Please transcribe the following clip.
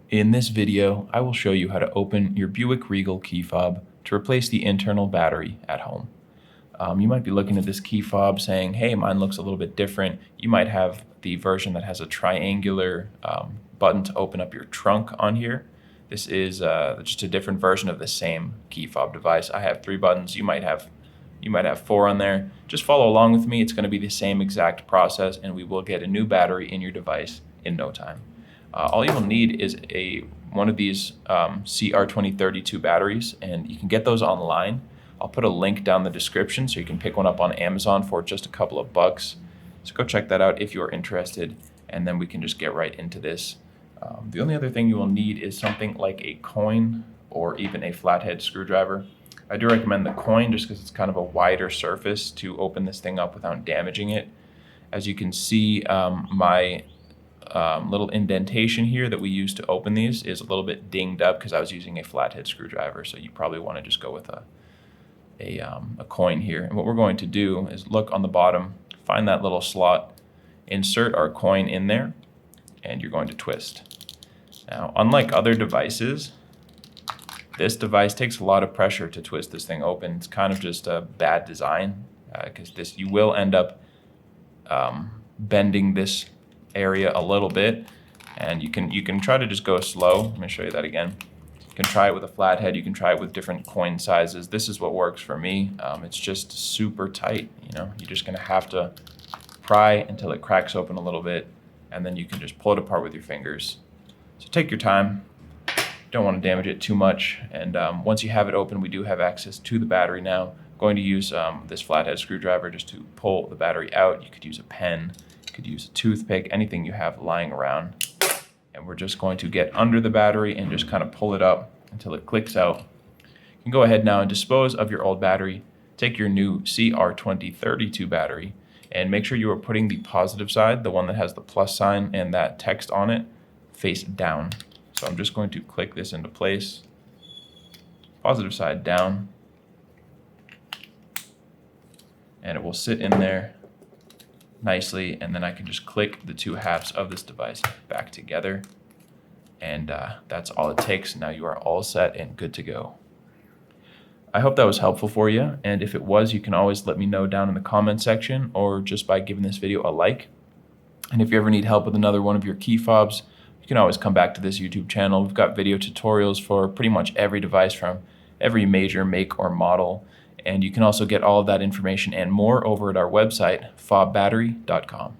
In this video, I will show you how to open your Buick Regal key fob to replace the internal battery at home. You might be looking at this key fob saying, hey, mine looks a little bit different. You might have the version that has a triangular button to open up your trunk on here. This is just a different version of the same key fob device. I have 3 buttons. You might have 4 on there. Just follow along with me. It's going to be the same exact process, and we will get a new battery in your device in no time. All you will need is one of these CR2032 batteries, and you can get those online. I'll put a link down in the description so you can pick one up on Amazon for just a couple of bucks. So go check that out if you're interested, and then we can just get right into this. The only other thing you will need is something like a coin or even a flathead screwdriver. I do recommend the coin just because it's kind of a wider surface to open this thing up without damaging it. As you can see, my little indentation here that we use to open these is a little bit dinged up because I was using a flathead screwdriver, so you probably want to just go with a coin here. And what we're going to do is look on the bottom, find that little slot, insert our coin in there, and you're going to twist. Now, unlike other devices, this device takes a lot of pressure to twist this thing open. It's kind of just a bad design because you will end up bending this area a little bit, and you can try to just go slow. Let me show you that again. You can try it with a flathead. You can try it with different coin sizes. This is what works for me. It's just super tight. You're just gonna have to pry until it cracks open a little bit, and then you can just pull it apart with your fingers. So take your time. Don't want to damage it too much. And once you have it open, we do have access to the battery now. I'm going to use this flathead screwdriver just to pull the battery out. You could use a pen. Could use a toothpick, anything you have lying around. And we're just going to get under the battery and just kind of pull it up until it clicks out. You can go ahead now and dispose of your old battery. Take your new CR2032 battery and make sure you are putting the positive side, the one that has the plus sign and that text on it, face down. So I'm just going to click this into place. Positive side down. And it will sit in there nicely, and then I can just click the 2 halves of this device back together, and that's all it takes. Now you are all set and good to go. I hope that was helpful for you, and if it was, you can always let me know down in the comment section or just by giving this video a like. And if you ever need help with another one of your key fobs, you can always come back to this YouTube channel. We've got video tutorials for pretty much every device from every major make or model. And you can also get all of that information and more over at our website, fobbattery.com.